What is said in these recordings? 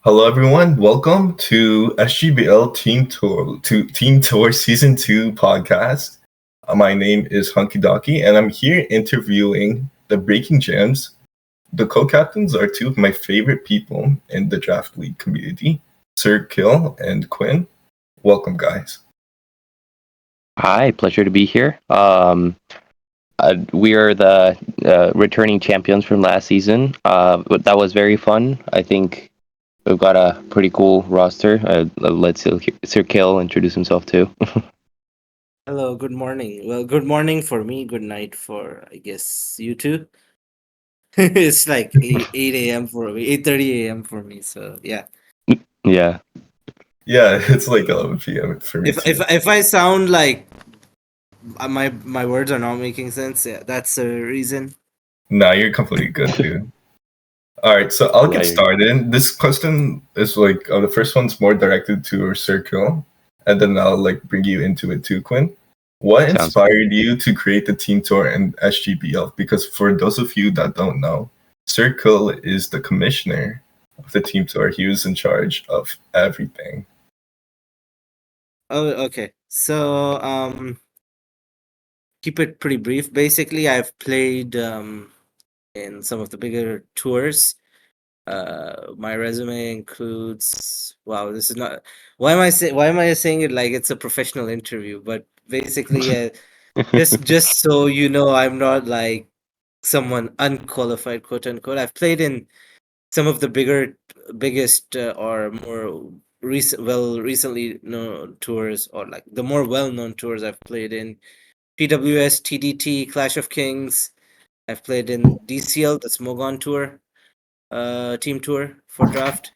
Hello, everyone. Welcome to SGBL Team Tour Season 2 podcast. My name is Hunky Docky, and I'm here interviewing the Breaking Gems. The co-captains are two of my favorite people in the draft league community, SirKill and Quin. Welcome, guys. Hi, pleasure to be here. We are the returning champions from last season. But that was very fun. I think we've got a pretty cool roster. Let Sir Kill introduce himself too. Hello, good morning. Well, good morning for me, good night for, I guess, you two. It's like 8 a.m. for me, 8:30 a.m. for me. So, yeah. Yeah. Yeah, it's like 11 p.m. for me If too. if if I sound like my words are not making sense, yeah, that's the reason. Nah, you're completely good, dude. All right, so I'll Yeah, get started. This question is like the first one's more directed to Circle, and then I'll like bring you into it too, Quinn. What sounds good. inspired you to create the team tour and SGBL? Because for those of you that don't know, Circle is the commissioner of the team tour. He was in charge of everything. Oh, okay. So, keep it pretty brief. Basically, I've played in some of the bigger tours. My resume includes. Wow, this is not. Why am I saying it like it's a professional interview? But basically, just so you know, I'm not like someone unqualified, quote unquote. I've played in some of the biggest or more recently known tours, or like the more well-known tours I've played in. PWS, TDT, Clash of Kings. I've played in DCL, the Smogon Tour, team tour for draft.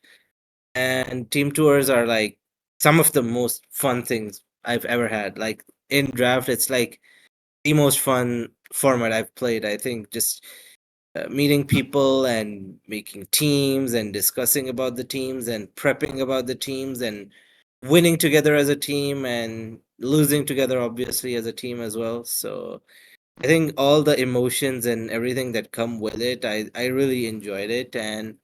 And team tours are like some of the most fun things I've ever had. Like in draft, it's like the most fun format I've played. I think just meeting people and making teams and discussing about the teams and prepping about the teams and winning together as a team and losing together obviously as a team as well. So I think all the emotions and everything that come with it, I really enjoyed it. And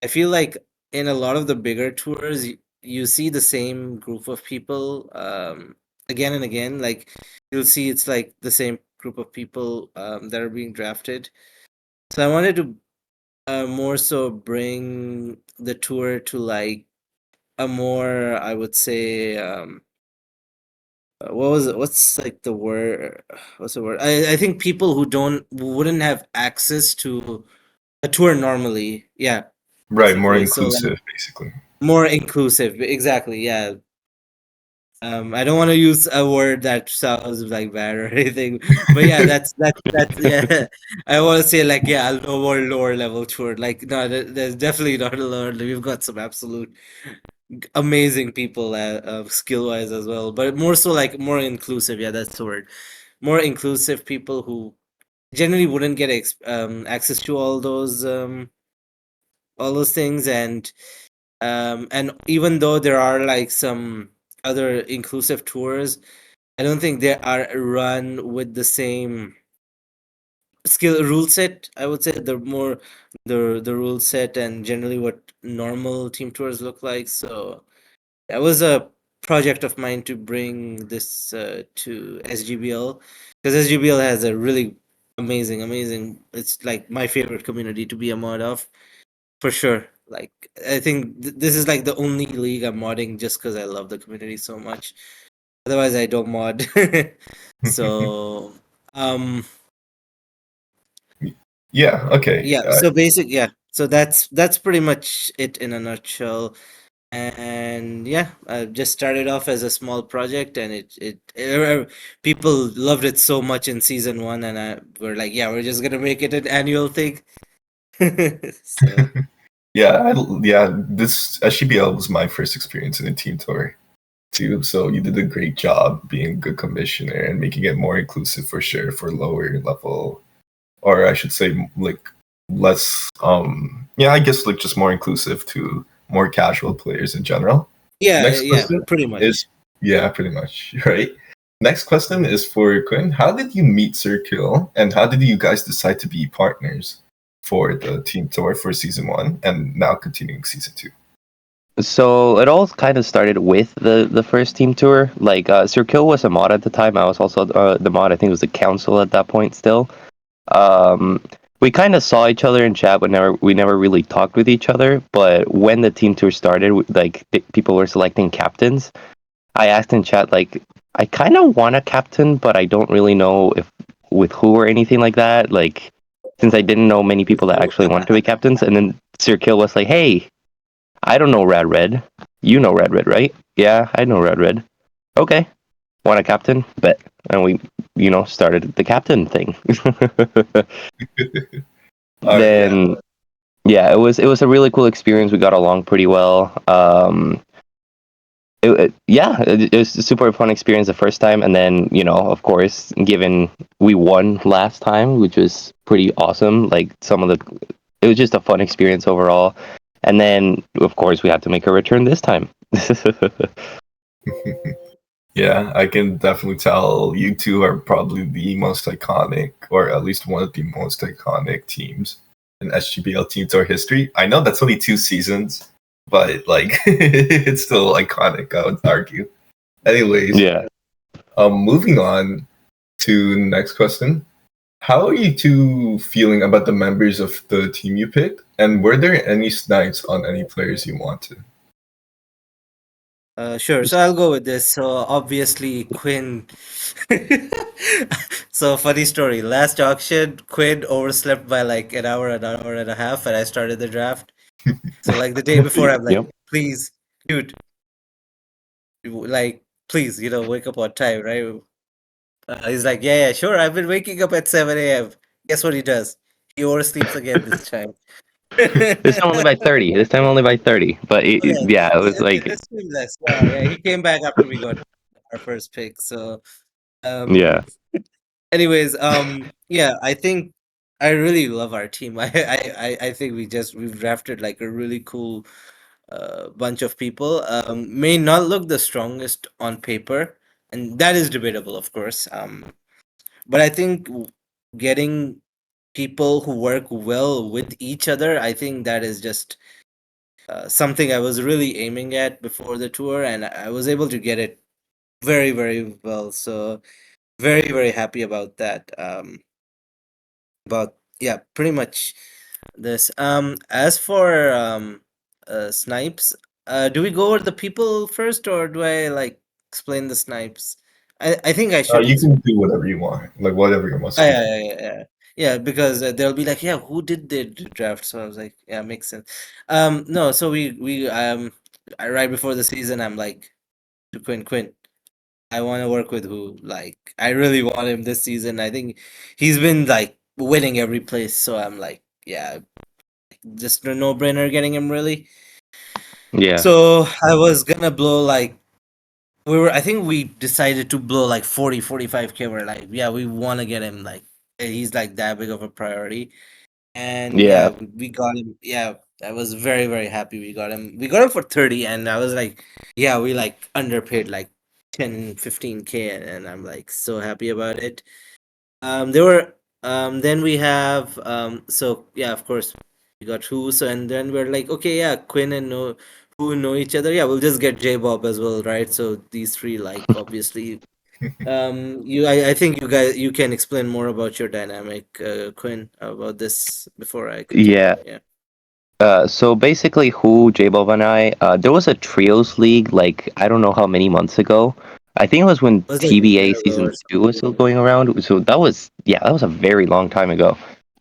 I feel like in a lot of the bigger tours, you see the same group of people again and again. Like you'll see it's like the same group of people that are being drafted. So I wanted to more so bring the tour to like a more, I would say, what was it? What's like the word? What's the word? I think people who wouldn't have access to a tour normally. Yeah, Right, more basically. So like inclusive, basically. more inclusive. Exactly. Yeah. I don't want to use a word that sounds like bad or anything, but yeah, that's yeah. I want to say like yeah, a lower level tour. Like no, there's definitely not a lower. We've got some absolute amazing people, skill wise as well, but more so like more inclusive. Yeah, that's the word. More inclusive people who generally wouldn't get access to all those things, and even though there are like some other inclusive tours, I don't think they are run with the same skill rule set. I would say the rule set and generally what normal team tours look like. So that was a project of mine to bring this to SGBL, because SGBL has a really amazing. It's like my favorite community to be a mod of, for sure. Like I think this is like the only league I'm modding just because I love the community so much. Otherwise, I don't mod. So, um, Yeah, okay. yeah. So yeah. So that's pretty much it in a nutshell. And yeah, I just started off as a small project, and people loved it so much in season one, and we're like, yeah, we're just gonna make it an annual thing. So Yeah, this SGBL was my first experience in a team tour too. So you did a great job being a good commissioner and making it more inclusive for sure for lower level, or I should say like less. Yeah, I guess like just more inclusive to more casual players in general. yeah, Next yeah, question pretty much. is yeah, pretty much right. Next question is for Quinn. How did you meet SirKill, and how did you guys decide to be partners for the team tour for season 1 and now continuing season 2? So it all kind of started with the first team tour. Like SirKill was a mod at the time. I was also the mod. I think it was the council at that point still. Um, we kind of saw each other in chat, but we never really talked with each other. But when the team tour started, people were selecting captains. I asked in chat like, I kind of want a captain, but I don't really know if with who or anything like that. Like, since I didn't know many people that actually wanted to be captains, and then SirKill was like, "Hey, I don't know Rad Red. You know Rad Red, right? Yeah, I know Rad Red. Okay, want a captain? Bet." And we, started the captain thing. Yeah. Then yeah, it was a really cool experience. We got along pretty well. It was a super fun experience the first time, and then of course, given we won last time, which was pretty awesome. Like it was just a fun experience overall. And then of course we had to make a return this time. Yeah, I can definitely tell you two are probably the most iconic, or at least one of the most iconic teams in SGBL Team Tour history. I know that's only 2 seasons, but like it's still iconic, I would argue. Anyways, Yeah. moving on to the next question. How are you two feeling about the members of the team you picked? And were there any snipes on any players you wanted? Sure. So I'll go with this. So obviously Quinn. So funny story. Last auction, Quinn overslept by like an hour and a half, and I started the draft. So like the day before, I'm like, Yep. please, dude, like please, wake up on time, right? He's like, yeah, yeah, sure. I've been waking up at 7 a.m. Guess what he does? He oversleeps again this time. This time only by 30. This time only by 30. But yeah, it was like, It's really less. Yeah, yeah. He came back after we got our first pick. So, um, yeah, anyways, yeah, I think I really love our team. I think we've drafted like a really cool bunch of people. May not look the strongest on paper, and that is debatable, of course. But I think getting people who work well with each other, I think that is just something I was really aiming at before the tour, and I was able to get it very, very well. So very, very happy about that. About yeah, pretty much this. As for snipes, do we go over the people first, or do I like explain the snipes? I think I should You explain. can do whatever you want, like whatever you're most Yeah, comfortable. yeah, yeah, yeah. Yeah, because they'll be like, yeah, who did the draft? So I was like, yeah, makes sense. No, so right before the season, I'm like to Quin. I want to work with who? Like, I really want him this season. I think he's been like winning every place. So I'm like, yeah, just a no brainer getting him really. yeah, So I was gonna blow like I think we decided to blow like 45K. We're like, yeah, we want to get him like he's like that big of a priority. And yeah, yeah, we got him. Yeah, I was very, very happy we got him. We got him for 30, and I was like, yeah, we like underpaid like 10, 15K, and I'm like so happy about it. There were then we have so yeah, of course we got who. So and then we're like, okay, yeah, Quinn and no who know each other. Yeah, we'll just get J Bob as well, right? So these three, like, obviously, I think you can explain more about your dynamic, Quinn, about this before I continue. yeah. Yeah. So basically, who J-Bob and I, there was a trios league like I don't know how many months ago. I think it was when Was like a TBA year ago season or something. 2 was still going around. So that was a very long time ago.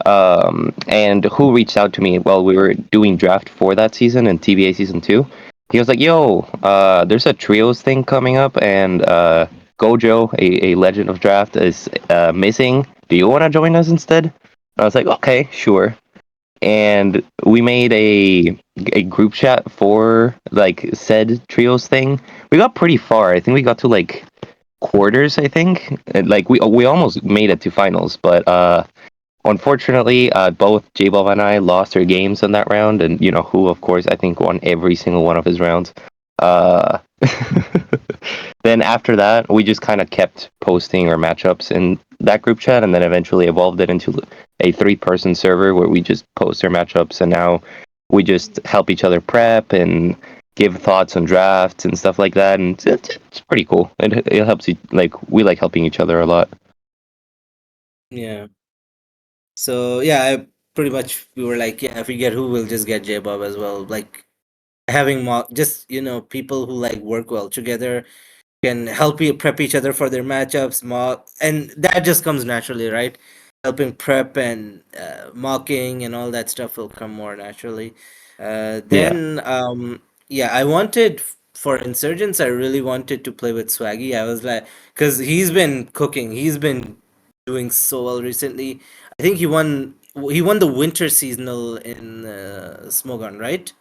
And who reached out to me while we were doing draft for that season and TBA season 2. He was like, "Yo, there's a trios thing coming up, and Gojo, a legend of draft, is missing. Do you want to join us instead?" I was like, "Okay, sure." And we made a group chat for like said trios thing. We got pretty far. I think we got to like quarters. I think like we almost made it to finals, but unfortunately, both J-Bob and I lost our games in that round, and who, of course, I think won every single one of his rounds. Uh, then after that, we just kind of kept posting our matchups in that group chat, and then eventually evolved it into a three-person server where we just post our matchups, and now we just help each other prep and give thoughts on drafts and stuff like that, and it's pretty cool. It helps you, like, we like helping each other a lot. Yeah. So yeah, I pretty much we were like, yeah, if we get who, we'll just get J Bob as well. Like having just people who like work well together can help you prep each other for their matchups, mock, and that just comes naturally, right? Helping prep and mocking and all that stuff will come more naturally. Yeah. Yeah, I wanted for Insurgents, I really wanted to play with Swaggy. I was like, because he's been cooking, he's been doing so well recently. I think he won the winter seasonal in Smogon, right?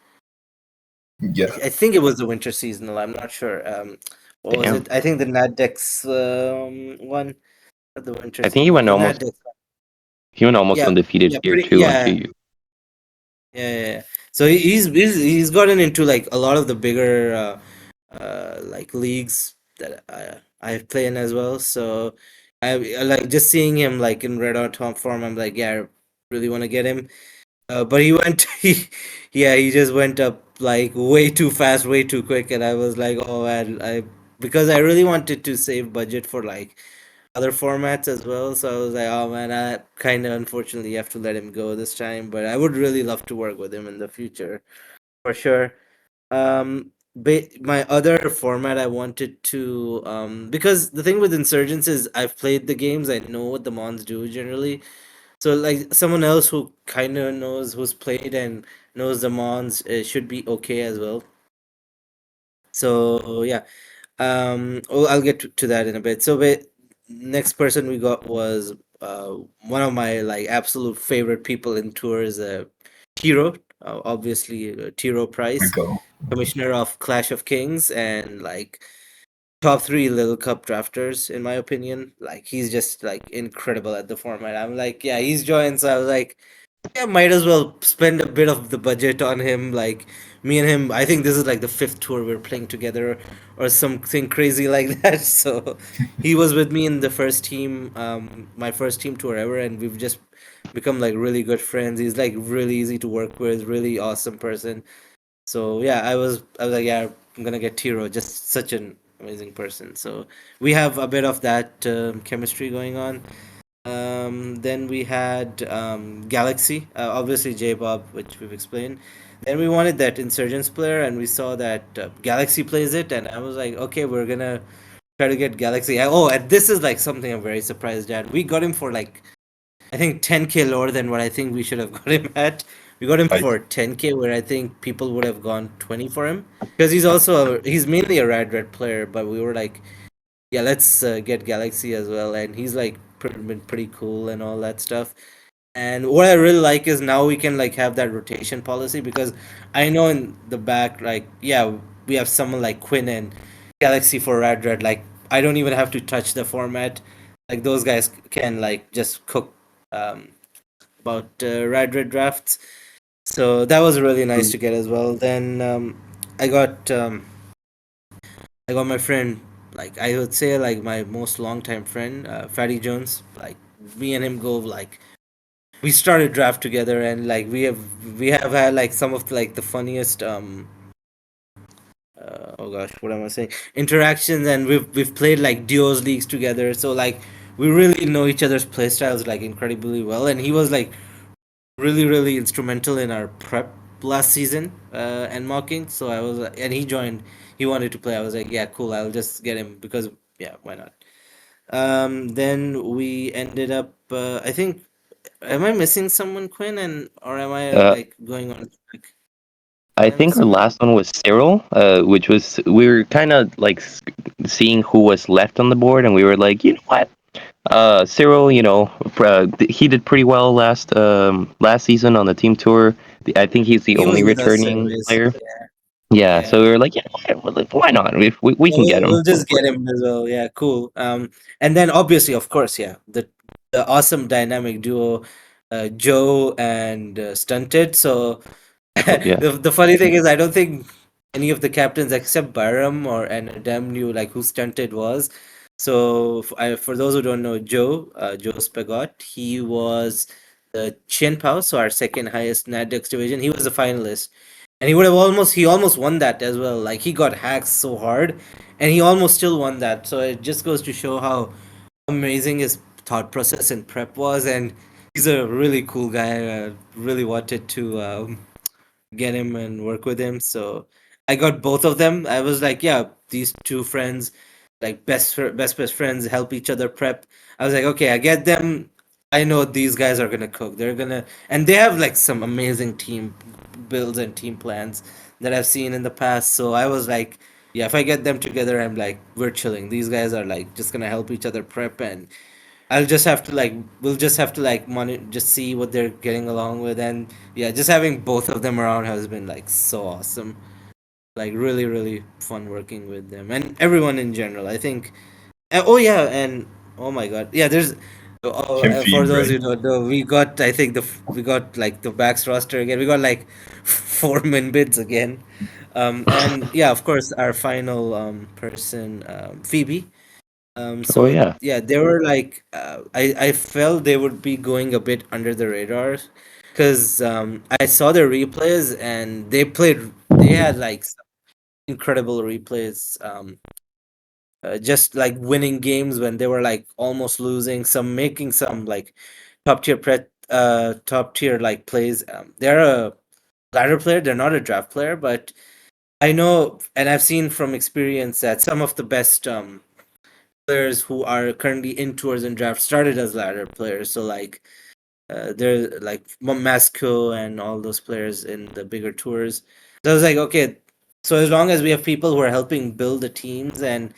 Yeah. I think it was the winter seasonal. I'm not sure. What was Damn. it? I think the Nadex one, not the winter I think seasonal. The Nadex. he went almost Yeah, undefeated yeah, here pretty, too on yeah, GU. yeah. So he's gotten into like a lot of the bigger like leagues that I play in as well. So I like just seeing him like in red out top form. I'm like, yeah, I really want to get him. But he went, he just went up like way too fast, way too quick, and I was like, oh man, because I really wanted to save budget for like other formats as well. So I was like, oh man, I kind of unfortunately have to let him go this time. But I would really love to work with him in the future for sure. My other format I wanted to because the thing with Insurgents is I've played the games, I know what the mons do generally. So like someone else who kind of knows who's played and knows the mons should be okay as well. So yeah, I'll get to that in a bit. So next person we got was one of my like absolute favorite people in tours, Tiro, obviously Tiro We Price, go. commissioner of Clash of Kings and like top three Little Cup drafters in my opinion. Like he's just like incredible at the format. I'm like, yeah, he's joined, so I was like, yeah, might as well spend a bit of the budget on him. Like me and him, I think this is like the fifth tour we're playing together, or something crazy like that. So he was with me in the first team, my first team tour ever, and we've just become like really good friends. He's like really easy to work with, really awesome person. So yeah, I was like, yeah, I'm gonna get Tiro. Just such an amazing person. So we have a bit of that chemistry going on. Then we had Galaxy, obviously J Bob, which we've explained. Then we wanted that Insurgents player, and we saw that Galaxy plays it, and I was like, okay, we're gonna try to get Galaxy. Oh, and this is like something I'm very surprised at. We got him for like I think 10K lower than what I think we should have got him at. We got him I for 10K, where I think people would have gone 20 for him because he's mainly a red player, but we were like, yeah, let's get Galaxy as well, and he's like been pretty cool and all that stuff. And what I really like is now we can like have that rotation policy because I know in the back, like, yeah, we have someone like Quin and Galaxy for Red. Like, I don't even have to touch the format. Like those guys can like just cook um, about Red drafts. So that was really nice to get as well. Then I got um, I got my friend, like I would say, like my most longtime friend, Fatty Jones. Like me and him go like we started draft together, and like we have had like some of like the funniest oh gosh, what am I saying? Interactions, and we've played like duos leagues together. So like we really know each other's playstyles like incredibly well, and he was like really instrumental in our prep last season and mocking. So I was and he joined. He wanted to play. I was like, yeah, cool. I'll just get him because yeah, why not? Then we ended up. I think. Am I missing someone, Quinn, and or am I Uh, like going on? Like, I did I think miss our someone? last one was Cyril, which was we were kind of like seeing who was left on the board, and we were like, you know what, Cyril, he did pretty well last season on the team tour. I think he's the He was only with us returning anyways. player. Yeah, Yeah, so yeah. we were like, yeah, well, like, why not? If we Yeah, can get we'll him. just get him as well. Yeah, cool. And then obviously, of course, yeah, the awesome dynamic duo, Joe and Stunted. So Oh yeah. the funny thing is, I don't think any of the captains except Baram or and Adam knew like who Stunted was. So for those who don't know, Joe Spagot, he was the Chen Pao, so our second highest Nadex division. He was a finalist. and he almost won that as well. Like he got hacked so hard, and he almost still won that. So it just goes to show how amazing his thought process and prep was, and he's a really cool guy. I really wanted to get him and work with him. So I got both of them. I was like, yeah, these two friends, like best friends, help each other prep. I was like, okay, I get them. I know these guys are gonna cook. They're gonna, and they have like some amazing team builds and team plans that I've seen in the past. So I was like, yeah, if I get them together, I'm like, we're chilling. These guys are like just gonna help each other prep, and I'll just have to like we'll just have to like just see what they're getting along with, and yeah, just having both of them around has been like so awesome. Like really fun working with them and everyone in general. I think. Oh yeah, and oh my god, yeah. There's Kim for Feed, those right? who don't know, we got I think we got like the backs roster again. We got like 4 min bids again, and yeah, of course our final person Phoebe. Oh So yeah. yeah, they were like, I felt they would be going a bit under the radar, because I saw their replays and they had like some incredible replays, just like winning games when they were like almost losing, some making some like top tier like plays. They're a ladder player, they're not a draft player, but I know and I've seen from experience that some of the best players who are currently in tours and draft started as ladder players. So like they're like Masco and all those players in the bigger tours. So I was like, okay, so as long as we have people who are helping build the teams and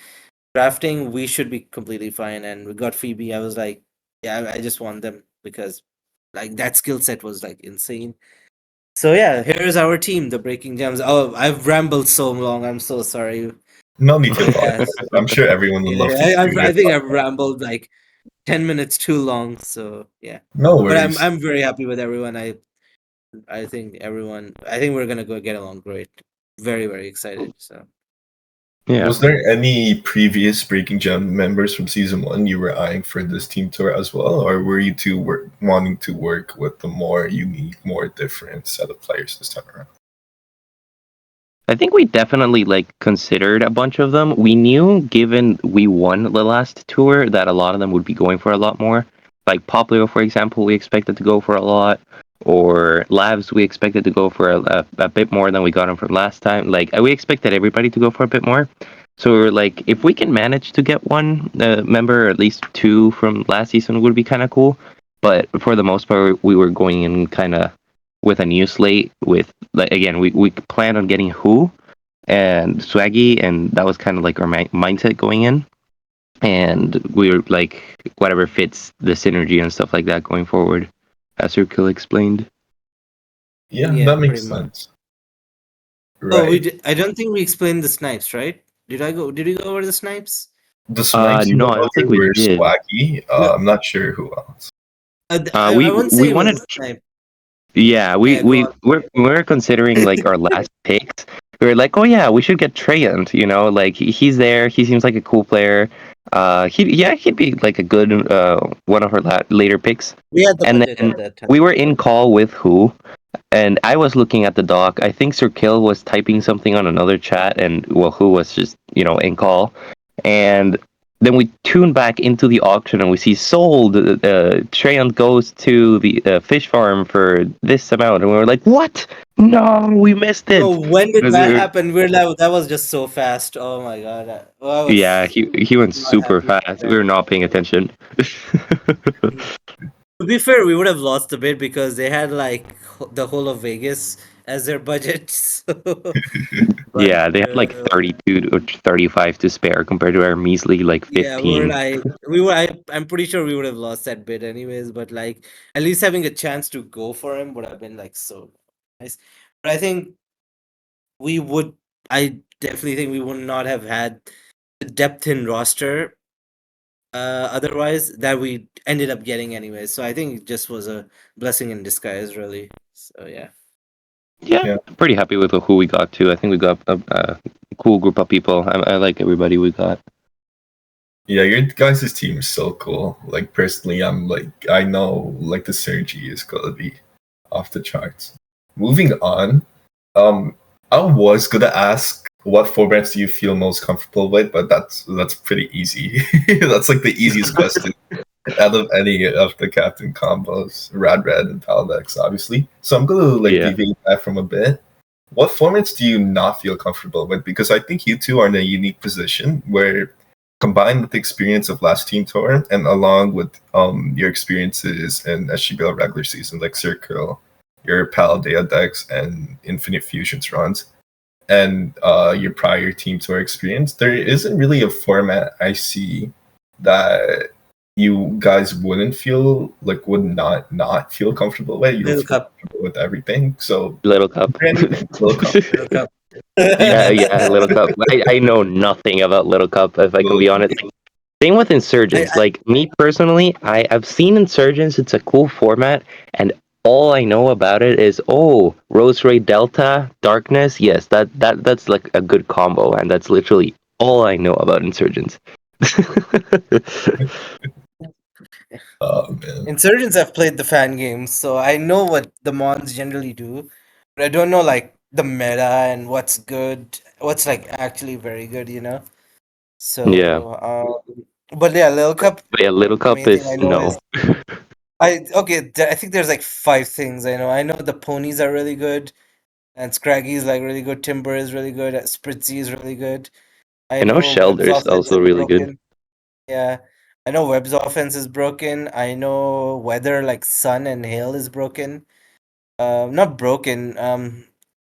drafting, we should be completely fine. And we got Phoebe. I was like, yeah, I just want them because like that skill set was like insane. So yeah, here's our team, the Breaking Gems. Oh, I've rambled so long. I'm so sorry. No need to Yes. apologize. I'm sure everyone would love to Yeah, hear I your think thoughts. I've rambled like 10 minutes too long. So yeah, No but worries. I'm very happy with everyone. I think we're gonna go get along great. Very excited. So Yeah. Was there any previous Breaking Gem members from season one you were eyeing for this team tour as well, or were you two wanting to work with the more unique, more different set of players this time around? I think we definitely like considered a bunch of them. We knew, given we won the last tour, that a lot of them would be going for a lot more. Like Poplio, for example, we expected to go for a lot, or Labs, we expected to go for a bit more than we got them from last time. Like we expected everybody to go for a bit more. So we were like, if we can manage to get one member, or at least two from last season, would be kind of cool. But for the most part, we were going in kind of with a new slate. With like again, we planned on getting Who and Swaggy, and that was kind of like our mindset going in. And we were like, whatever fits the synergy and stuff like that going forward, as SirKill explained. Yeah, yeah, that pretty makes much. sense. Oh, Right. I don't think we explained the snipes, right? Did we go over the snipes? The snipes you No, went I don't think over we were did. Swaggy. No, I'm not sure who else. I wouldn't We say it was wanted. a snipe. Yeah, Yeah, go on. we were considering like our last picks. We were like, oh yeah, we should get Treyant. You know, like he's there. He seems like a cool player. He'd be like a good one of our later picks. We had the And budget then at that time. we were in call with Who, and I was looking at the doc. I think SirKill was typing something on another chat, and well, Who was just in call, and then we tune back into the auction and we see sold. Treyant goes to the fish farm for this amount, and we were like, "What? No, we missed Oh, it." when did Because that happen? We're like, that was just so fast. Oh my god. I yeah, was he went not super happy with fast. We that. were not paying attention. To be fair, we would have lost a bit because they had like the whole of Vegas as their budget. So, but Yeah, they had like 32 or 35 to spare compared to our measly like yeah, we're 15. like I'm pretty sure we would have lost that bid anyways, but like at least having a chance to go for him would have been like so nice. But I think we would I definitely think we would not have had the depth in roster otherwise that we ended up getting anyway. So I think it just was a blessing in disguise really. So yeah. Yeah, Yeah. pretty happy with who we got too. I think we got a cool group of people. I like everybody we got. Yeah, your guys' team is so cool. Like personally, I'm like I know like the synergy is gonna be off the charts. Moving on, Um, I was gonna ask what formats do you feel most comfortable with, but that's pretty easy. That's like the easiest question out of any of the captain combos, Rad Red and Paldex, obviously. So I'm gonna like Yeah. deviate that from a bit. What formats do you not feel comfortable with? Because I think you two are in a unique position where, combined with the experience of last team tour and along with your experiences in SGBL regular season, like SirKill, your Paldea decks and Infinite Fusions runs, and your prior team tour experience, there isn't really a format I see that you guys wouldn't feel like would not feel comfortable with. You'll Little feel Cup. comfortable with everything. So Little Cup. anything, Little Cup, Little Cup. Yeah, Little Cup. I know nothing about Little Cup, if I can Little be Cup. honest. Same with Insurgents. I Like me personally, I've seen Insurgents. It's a cool format, and all I know about it is Rose Ray Delta Darkness. Yes, that's like a good combo, and that's literally all I know about Insurgents. Oh man. Insurgents have played the fan games, so I know what the mons generally do, but I don't know like the meta and what's good, what's like actually very good, you know. Yeah, So, but yeah, Lil Cup. but yeah, Little The Cup main thing I is know no. is I think there's like five things I know. I know the ponies are really good, and Scraggy is like really good. Timber is really good. Spritzy is really good. I I know know Webb's Shelter's offense also is really good. broken. Yeah, I know Webb's offense is broken. I know weather like sun and hail is broken. Not broken.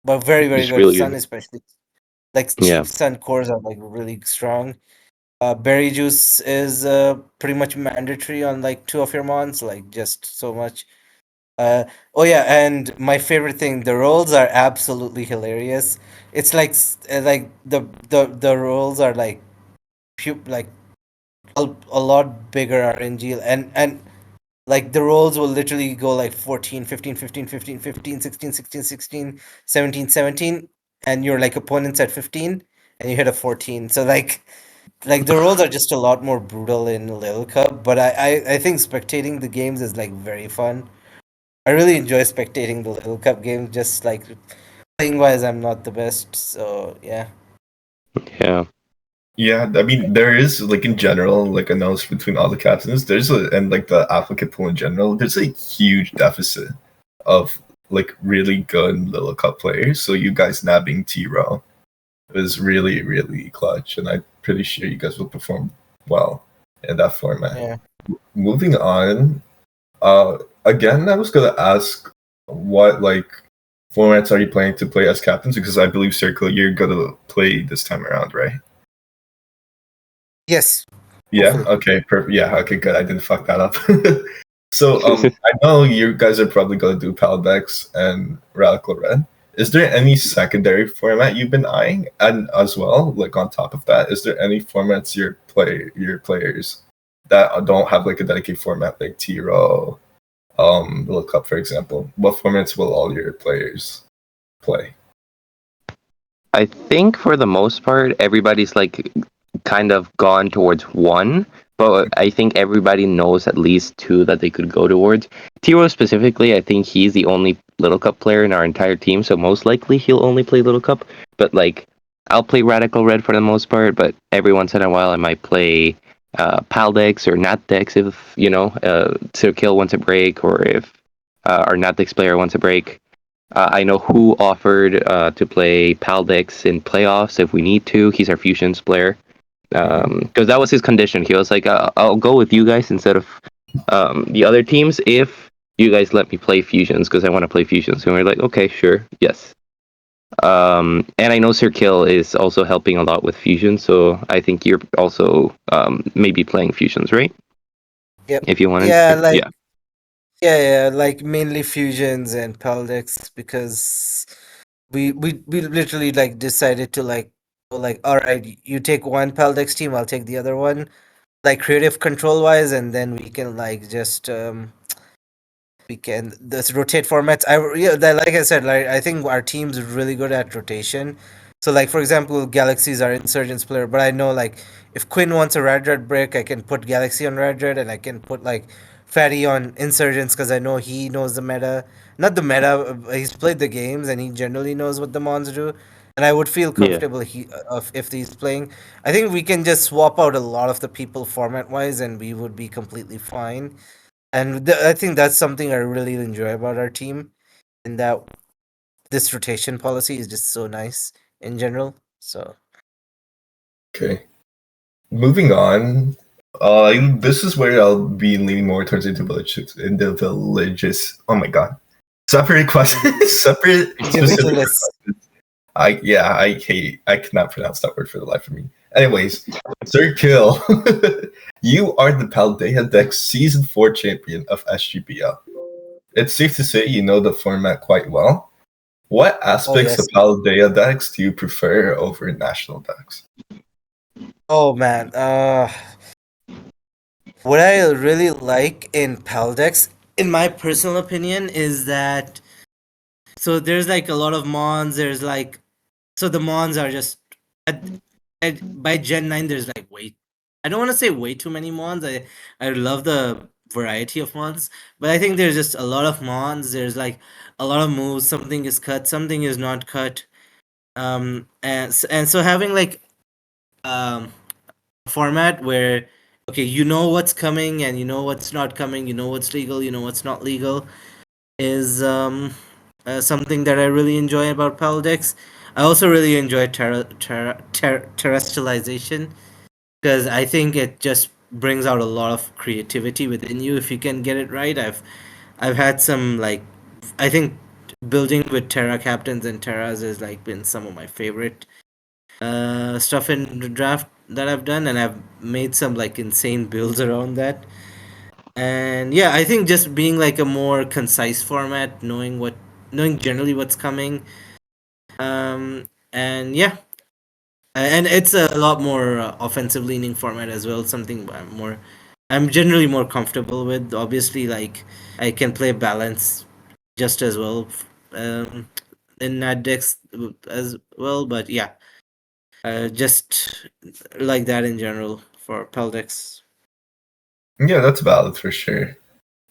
But very very Just good. really Sun good. especially like Yeah, cheap sun cores are like really strong. Berry juice is pretty much mandatory on like two of your mons, like just so much. Oh yeah, and my favorite thing, the rolls are absolutely hilarious. It's like like the rolls are like like a lot bigger RNG and like the rolls will literally go like 14, 15, 15, 15, 15, 16, 16, 16, 17, 17, and your like opponent's at 15 and you hit a 14. So like the rolls are just a lot more brutal in Lil Cup, but I think spectating the games is like very fun. I really enjoy spectating the Little Cup games, just like playing wise, I'm not the best, so yeah. yeah. Yeah, I mean there is like in general, like announced between all the captains, there's a and like the applicant pool in general, there's a huge deficit of like really good Little Cup players. So you guys nabbing T-Row was really, really clutch, and I'm pretty sure you guys will perform well in that format. Yeah. Moving on, again, I was gonna ask what like formats are you planning to play as captains? Because I believe SirKill you're gonna play this time around, right? Yes, Yeah. hopefully. Okay. Perfect. Yeah. Okay. Good. I didn't fuck that up. So, I know you guys are probably gonna do Paldex and Radical Red. Is there any secondary format you've been eyeing, and as well, like on top of that, is there any formats your players that don't have like a dedicated format, like T-Row, World Cup, for example? What formats will all your players play? I think for the most part, everybody's like kind of gone towards one, but I think everybody knows at least two that they could go towards. Tiro specifically, I think he's the only Little Cup player in our entire team, so most likely he'll only play Little Cup. But like, I'll play Radical Red for the most part, but every once in a while I might play Paldex or Natdex if SirKill wants a break, or if our Natdex player wants a break. I know who offered to play Paldex in playoffs if we need to. He's our Fusions player. Because that was his condition. He was like, I'll go with you guys instead of the other teams if you guys let me play Fusions, because I want to play Fusions. And we're like, okay, sure, yes. And I know SirKill is also helping a lot with Fusions, so I think you're also maybe playing Fusions, right? Yep. If you wanted Yeah, to. like Yeah. yeah, like mainly fusions and Paldex because we literally like decided to like go like all right, you take one Paldex team, I'll take the other one, like creative control wise, and then we can like just we can this rotate formats. Like I said, like I think our team's really good at rotation. So like for example, Galaxy's our insurgents player, but I know like if Quin wants a red red break, I can put Galaxy on red red, and I can put like Fatty on Insurgents because I know he knows the meta. Not the meta. He's played the games and he generally knows what the mons do. And I would feel Yeah. comfortable if he's playing. I think we can just swap out a lot of the people format wise, and we would be completely fine. And I think that's something I really enjoy about our team, in that this rotation policy is just so nice in general. So Okay. Moving on. This is where I'll be leaning more towards the villages. Oh my god. Separate questions. Separate specific. individualists. I cannot pronounce that word for the life of me. Anyways, SirKill. You are the Paldea Deck Season 4 champion of SGBL. It's safe to say you know the format quite well. What Oh aspects yes. of Paldea decks do you prefer over national decks? Oh man. What I really like in Paldex, in my personal opinion, is that so there's like a lot of mons. There's like so the mons are just at, by Gen 9. There's like way, I don't want to say way too many mons. I love the variety of mons, but I think there's just a lot of mons. There's like a lot of moves. Something is cut. Something is not cut. And so having like um format where okay, you know what's coming and you know what's not coming, you know what's legal, you know what's not legal, is something that I really enjoy about Paldex. I also really enjoy terrestrialization because I think it just brings out a lot of creativity within you if you can get it right. I've had some like I think building with Terra captains and Terras has like been some of my favorite stuff in the draft that I've done, and I've made some like insane builds around that. And yeah, I think just being like a more concise format, knowing generally what's coming, and yeah, and it's a lot more offensive leaning format as well. Something I'm generally more comfortable with. Obviously, like I can play balance just as well in Nat decks as well, but yeah. Just like that in general for Peldex. Yeah, that's valid for sure.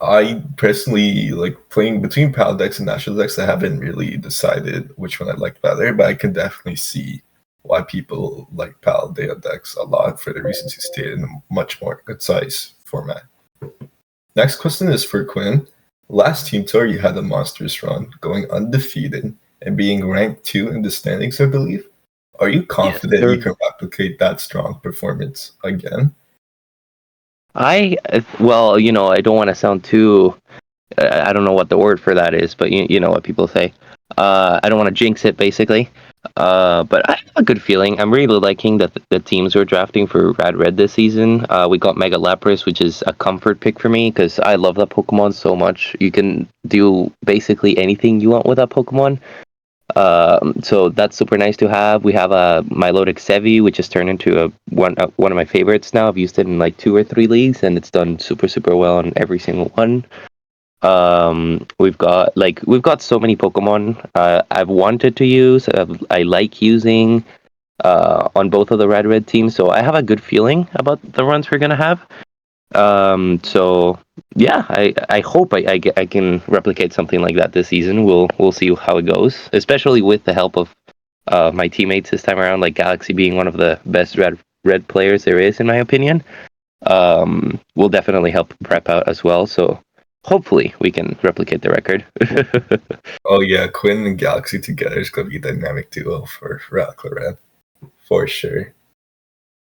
I personally like playing between PAL decks and national decks. I haven't really decided which one I like better, but I can definitely see why people like PAL data decks a lot for the reasons you stated in a much more concise format. Next question is for Quin. Last team tour, you had a monstrous run, going undefeated and being ranked 2 in the standings, I believe. Are you Yes, confident you sir. can replicate that strong performance again? Well, I don't want to sound too. I don't know what the word for that is, but you know what people say. I don't want to jinx it, basically. But I have a good feeling. I'm really liking the teams we're drafting for Rad Red this season. We got Mega Lapras, which is a comfort pick for me because I love that Pokemon so much. You can do basically anything you want with that Pokemon. So that's super nice to have. We have a Milotic Sevi, which has turned into one of my favorites now. I've used it in like 2 or 3 leagues, and it's done super well on every single one. We've got so many Pokemon I've wanted to use. I like using on both of the Red teams, so I have a good feeling about the runs we're gonna have. So yeah, I hope I can replicate something like that this season. We'll see how it goes, especially with the help of my teammates this time around, like Galaxy being one of the best red players there is, in my opinion. Will definitely help prep out as well. So hopefully we can replicate the record. Oh yeah, Quinn and Galaxy together is gonna be a dynamic duo for Radical Red, for sure.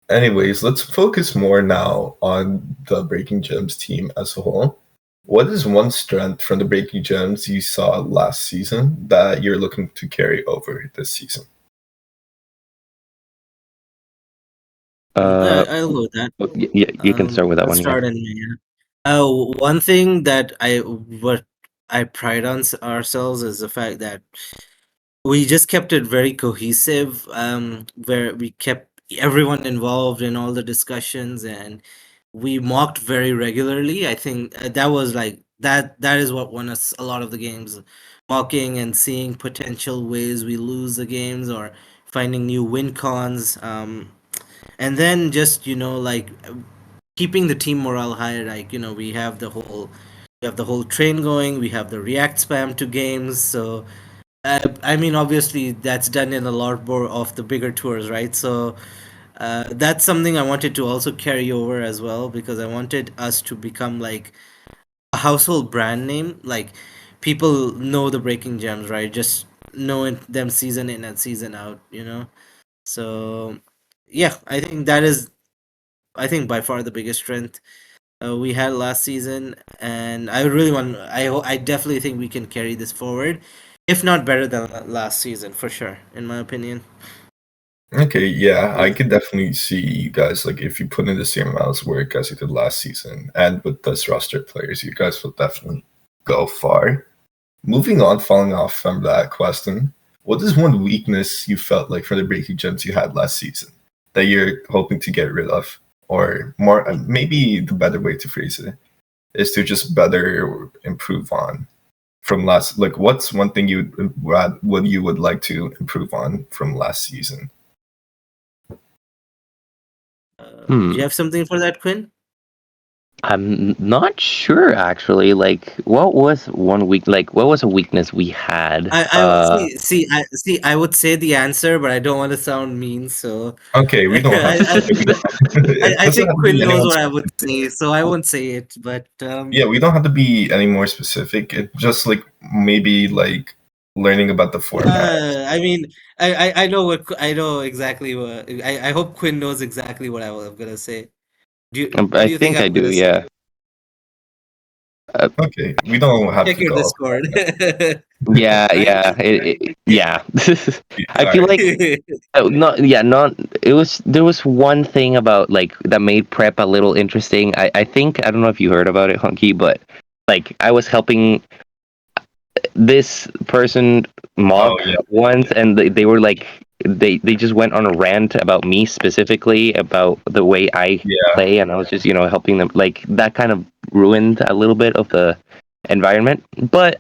Anyways, let's focus more now on the Breaking Gems team as a whole. What is one strength from the Breaking Gems you saw last season that you're looking to carry over this season? I'll go with that. Yeah, you can start with that I'll one again. start in yeah. One thing that what I pride on ourselves is the fact that we just kept it very cohesive, where we kept everyone involved in all the discussions, and we mocked very regularly. I think that was like that is what won us a lot of the games, mocking and seeing potential ways we lose the games or finding new win cons, and then just like keeping the team morale high. Like we have the whole train going. We have the React spam to games. So I mean, obviously that's done in a lot more of the bigger tours, right? So that's something I wanted to also carry over as well because I wanted us to become like a household brand name. Like people know the Breaking Gems, right? Just knowing them season in and season out. So yeah, I think by far the biggest strength we had last season, and I really want. I definitely think we can carry this forward, if not better than last season for sure, in my opinion. Okay, yeah, I could definitely see you guys like if you put in the same amount of work as you did last season, and with this roster of players, you guys will definitely go far. Moving on, following off from that question, what is one weakness you felt like for the Breaking Gems you had last season that you're hoping to get rid of, or more? Maybe the better way to phrase it is to just better improve on from last. Like, what's one thing what you would like to improve on from last season? Do you have something for that, Quinn? I'm not sure actually. Like, what was one week? Like, what was a weakness we had? I see. I would say the answer, but I don't want to sound mean. So Okay, we don't have to say it. We don't it I doesn't think have to Quinn be knows anyone what I would specific. say, so I won't say it. But Yeah, we don't have to be any more specific. It just like maybe like learning about the format. I mean, I know I know exactly what I hope Quinn knows exactly what I'm gonna say. What I do you think think I I'm do. gonna say? Yeah. Uh, Okay, we don't have Check to your go off Discord. Right? yeah. Yeah. I feel Alright. like not. Yeah. Not. It was. There was one thing about like that made prep a little interesting. I think I don't know if you heard about it, Hunky, but like I was helping this person Oh mock yeah, once, and they were like they just went on a rant about me specifically about the way I yeah. play, and I was just helping them. Like that kind of ruined a little bit of the environment, but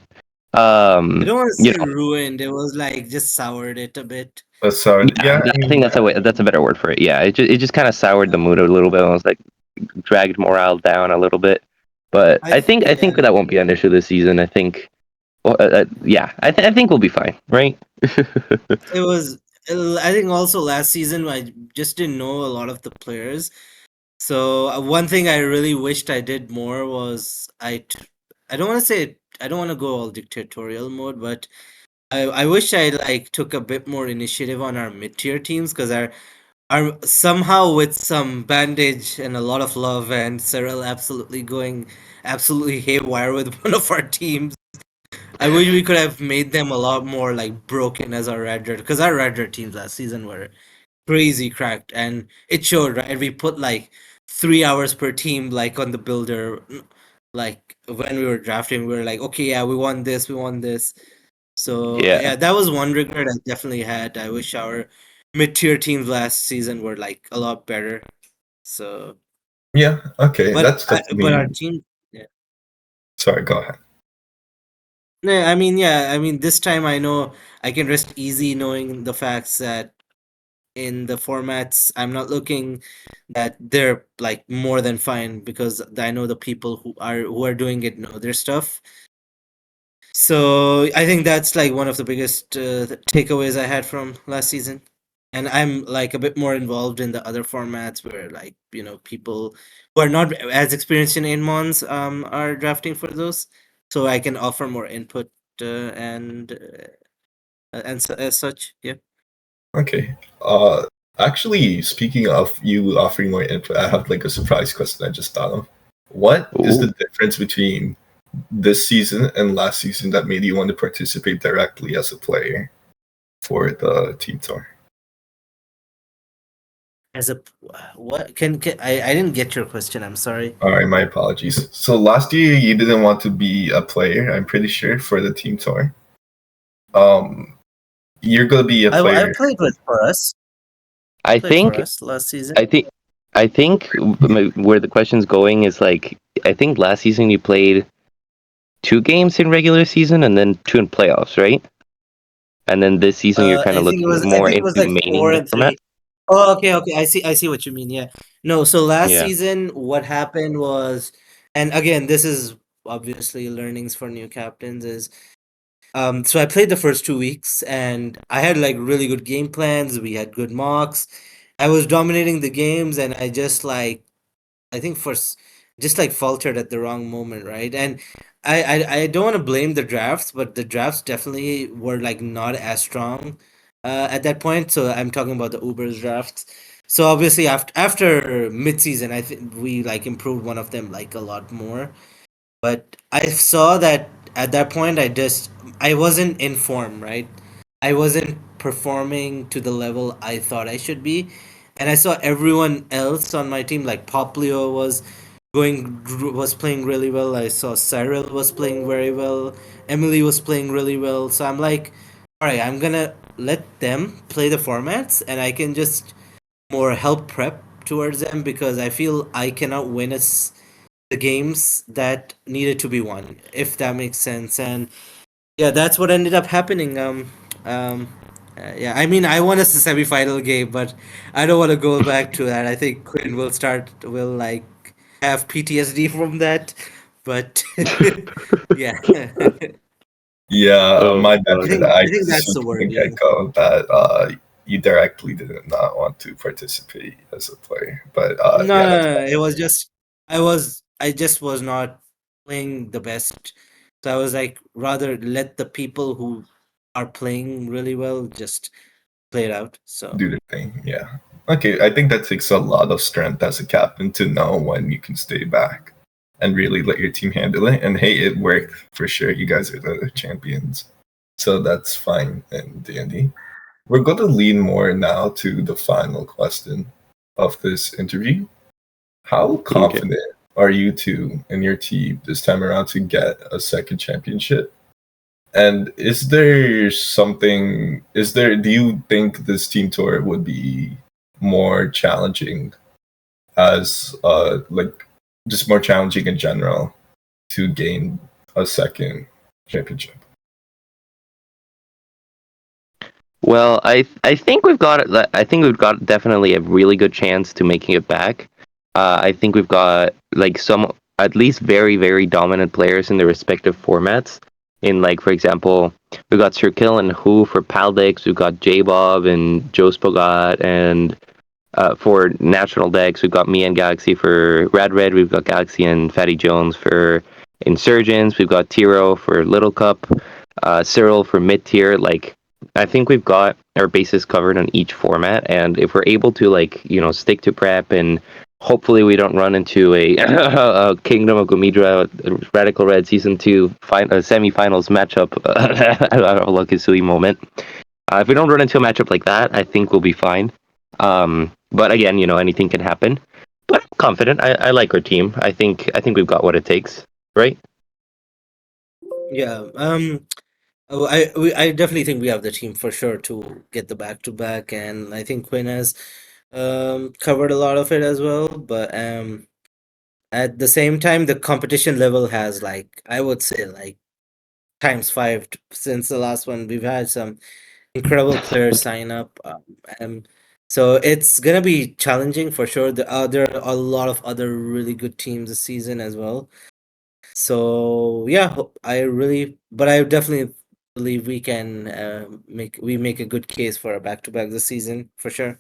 I don't want to you say know, ruined. It was like just soured it a bit. So yeah, yeah, I I think mean, that's a better word for it. Yeah, it just kind of soured the mood a little bit. I was like dragged morale down a little bit, but I think Yeah. that won't be an issue this season. I think. Well, yeah, I think we'll be fine, right? It was. I think also last season I just didn't know a lot of the players. So one thing I really wished I did more was I don't want to say I don't want to go all dictatorial mode, but I wish I like took a bit more initiative on our mid tier teams because our somehow with some bandage and a lot of love and Cyril absolutely going absolutely haywire with one of our teams. I wish we could have made them a lot more like broken as our red red because our red red teams last season were crazy cracked and it showed, right? We put like 3 hours per team like on the builder. Like when we were drafting we were like, okay, yeah, we want this. So Yeah. yeah, that was one regret I definitely had. I wish our mid-tier teams last season were like a lot better. So yeah. Okay, that's but our definitely. team, yeah. Sorry, go ahead. No, I mean, yeah, I mean this time I know I can rest easy knowing the facts that in the formats I'm not looking that they're like more than fine because I know the people who are doing it know their stuff. So I think that's like one of the biggest takeaways I had from last season. And I'm like a bit more involved in the other formats where like people who are not as experienced in Inmons are drafting for those, so I can offer more input as such. Yeah. Okay. Actually, speaking of you offering more input, I have like a surprise question I just thought of. What is Ooh. the difference between this season and last season that made you want to participate directly as a player for the team tour? As a what can I didn't get your question. I'm sorry. All right, my apologies. So last year you didn't want to be a player, I'm pretty sure, for the team tour. Um, you're gonna be a I player. played with for us. I Played for think us last season. I think where the question's going is like I think last season you played 2 games in regular season and then 2 in playoffs, right? And then this season you're kind of looking I more think it was into like four maining the and format. three. Oh, okay, okay. I see what you mean. Yeah. No, so last Yeah. season, what happened was, and again, this is obviously learnings for new captains. Is so I played the first 2 weeks, and I had like really good game plans. We had good mocks. I was dominating the games, and I just like I think just like faltered at the wrong moment, right? And I don't want to blame the drafts, but the drafts definitely were like not as strong at that point. So I'm talking about the Uber's drafts. So obviously after mid season, I think we like improved one of them like a lot more. But I saw that at that point I wasn't in form, right? I wasn't performing to the level I thought I should be. And I saw everyone else on my team, like Poplio was playing really well. I saw Cyril was playing very well. Emily was playing really well. So I'm like, all right, I'm gonna let them play the formats, and I can just more help prep towards them because I feel I cannot win the games that needed to be won, if that makes sense. And yeah, that's what ended up happening. Um, yeah, I mean, I won a semi-final game, but I don't want to go back to that. I think Quinn will like have PTSD from that. But yeah, Yeah, Oh my god. bad. I I think just that's assumed the from the word. Yeah. get-go that you directly did not want to participate as a player. But No, yeah, no, that's no, no. It was just I just was not playing the best. So I was like, rather let the people who are playing really well just play it out. So do the thing. Yeah. Okay, I think that takes a lot of strength as a captain to know when you can stay back and really let your team handle it. And hey, it worked for sure. You guys are the champions, so that's fine and dandy. We're going to lean more now to the final question of this interview. How Okay. confident are you two and your team this time around to get a second championship? And do you think this team tour would be more challenging as, like, just more challenging in general to gain a second championship? Well, I think we've got definitely a really good chance to making it back. I think we've got like some at least very dominant players in their respective formats. In like for example, we've got SirKill and Who for Paldix, we've got J Bob and Joe Spogat, and for national decks we've got me and Galaxy for Red, we've got Galaxy and Fatty Jones for Insurgents, we've got Tiro for Little Cup, Cyril for mid tier. Like I think we've got our bases covered on each format, and if we're able to stick to prep and hopefully we don't run into a Kingdom of Gomidra Radical Red Season 2 semifinals matchup, a lucky silly moment. If we don't run into a matchup like that, I think we'll be fine. But again, anything can happen. But I'm confident. I like our team. I think we've got what it takes, right? yeah, I definitely think we have the team for sure to get the back to back, and I think Quinn has covered a lot of it as well. But at the same time, the competition level has like I would say like times five since the last one. We've had some incredible players sign up. So it's gonna be challenging for sure. There are a lot of other really good teams this season as well. So yeah, but I definitely believe we can make a good case for a back to back this season for sure.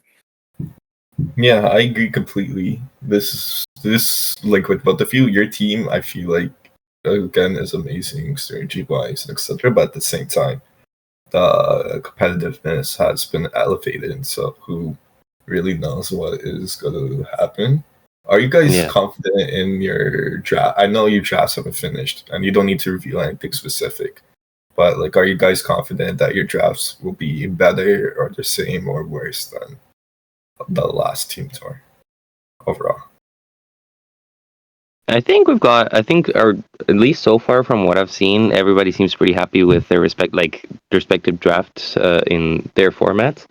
Yeah, I agree completely. This like with both of you, your team, I feel like again is amazing strategy wise, etc. But at the same time, the competitiveness has been elevated. So who really knows what is going to happen? Are you guys Yeah. confident in your draft? I know your drafts haven't finished, and you don't need to reveal anything specific. But like, are you guys confident that your drafts will be better or the same or worse than the last team tour overall? I think our at least so far from what I've seen, everybody seems pretty happy with their respective drafts in their formats.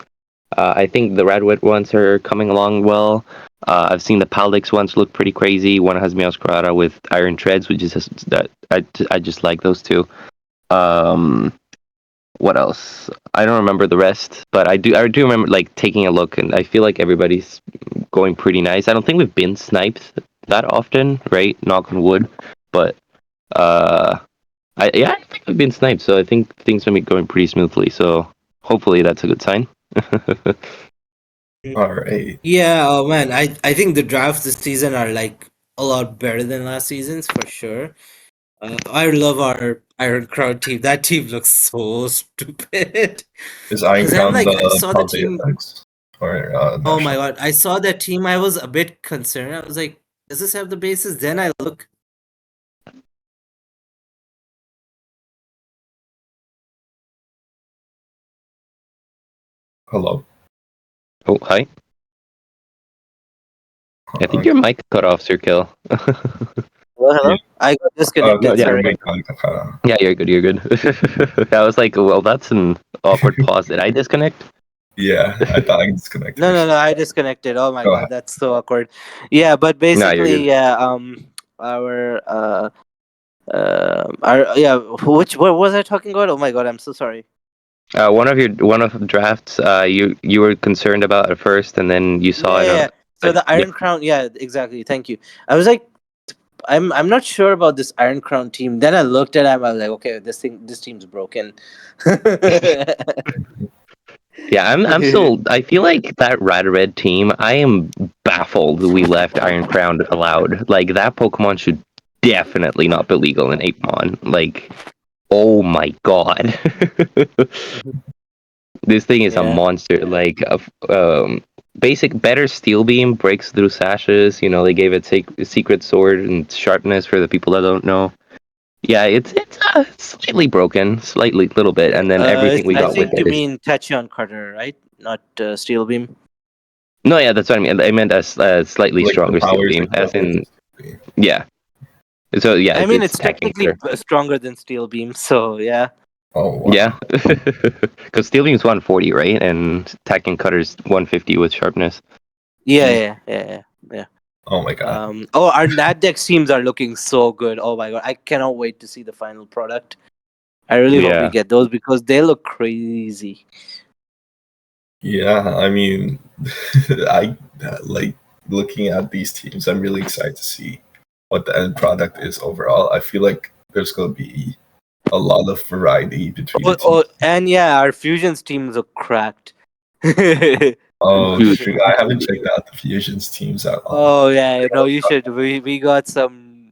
I think the Radwit ones are coming along well. I've seen the Paldix ones look pretty crazy. One has Meowscarada with Iron Treads, which is just, that I just like those two. Um, what else? I don't remember the rest, but I do remember like taking a look, and I feel like everybody's going pretty nice. I don't think we've been sniped that often, right? Knock on wood, but I think we've been sniped, so I think things are going pretty smoothly. So hopefully that's a good sign. All right. Yeah, oh man, I think the drafts this season are like a lot better than last season's for sure. I love our Iron Crown team. That team looks so stupid. Is Iron Because I'm Crown like, I the saw the Top team. Apex or Oh my National? god, I saw that team. I was a bit concerned. I was like, does this have the bases? Then I look. Hello. Oh, hi. I think Uh, your mic cut off, SirKill. Hello, hello. Yeah. I got No, disconnected. yeah, Your Sorry. mic got yeah, you're good. You're good. I was like, well, that's an awkward pause. Did I disconnect? yeah, I thought I disconnected No, or no, no. something. I disconnected. Oh my Go god, ahead. that's so awkward. Yeah, but No, you're basically, good. yeah. Our our yeah. What was I talking about? Oh my god, I'm so sorry. One of the drafts, you were concerned about at first, and then you Yeah, saw it yeah, on. yeah. So But the yeah, Iron Crown. Yeah, exactly. Thank you. I was like, I'm not sure about this Iron Crown team. Then I looked at him. I was like, okay, this team's broken. yeah, I'm still. I feel like that red team. I am baffled that we left Iron Crown allowed. Like that Pokemon should definitely not be legal in Apemon. Like, oh my god. This thing is a Yeah. monster. Like, basic better steel beam breaks through sashes. You know, they gave it secret sword and sharpness for the people that don't know. Yeah, it's slightly broken, slightly little bit, and then everything we I got with think it you is. mean Tachyon Cutter, right? Not Steel Beam. No, yeah, that's what I mean. I meant a slightly Like the stronger steel powers beam, as equivalent. in yeah. So yeah, I mean, it's it's attacking technically cutter. stronger than Steel Beam, so yeah. Oh wow. Yeah, because steel beam's 140, right, and attacking cutter's 150 with sharpness. Yeah, Mm. yeah, yeah, yeah, yeah. Oh my god. Oh, our Natdex teams are looking so good. Oh my god, I cannot wait to see the final product. I really hope we Yeah, get those because they look crazy. Yeah, I mean, I like looking at these teams. I'm really excited to see what the end product is overall. I feel like there's going to be a lot of variety between the Oh, teams. oh, and yeah, our fusions teams look cracked. Oh dude. shoot, I haven't checked out the Fusions teams at all. Oh yeah, no, you should. We got some.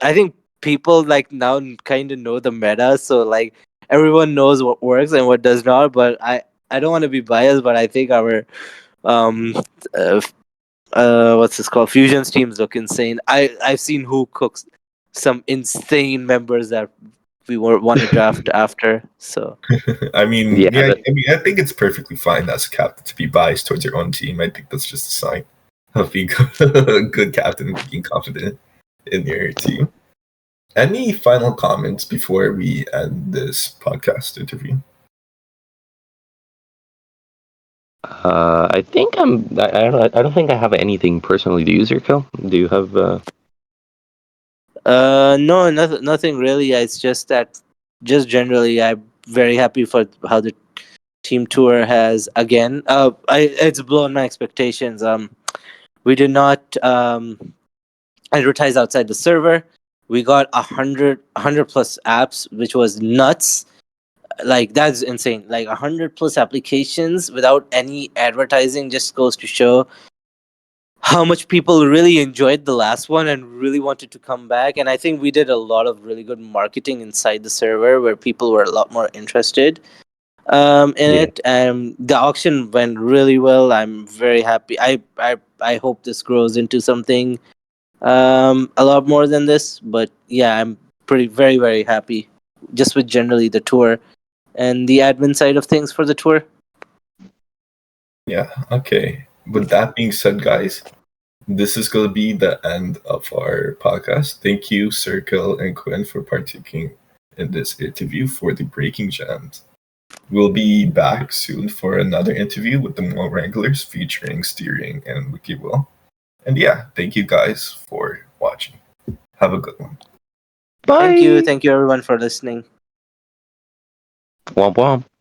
I think people like now kind of know the meta, so like everyone knows what works and what does not. But I don't want to be biased, but I think our um uh, what's this called fusions teams look insane. I've seen who cooks some insane members that we want to draft after. So I mean, Yeah, yeah, I mean, I think it's perfectly fine as a captain to be biased towards your own team. I think that's just a sign of being a good captain and being confident in your team. Any final comments before we end this podcast interview? I think I don't think I have anything personally to use here, Phil. Do you have? no, nothing really. It's just that just generally I'm very happy for how the team tour has again. It's blown my expectations. We did not advertise outside the server. We got 100 plus apps, which was nuts. Like that's insane. Like 100 plus applications without any advertising just goes to show how much people really enjoyed the last one and really wanted to come back. And I think we did a lot of really good marketing inside the server where people were a lot more interested in Yeah. it. The auction went really well. I'm very happy. I hope this grows into something a lot more than this. But yeah, I'm pretty very happy just with generally the tour and the admin side of things for the tour. Yeah, okay. With that being said, guys, this is going to be the end of our podcast. Thank you, SirKill and Quin, for partaking in this interview for the Breaking Gems. We'll be back soon for another interview with the more Wranglers featuring Steering and WikiWill. And yeah, thank you guys for watching. Have a good one. Bye. Thank you everyone for listening. Womp womp.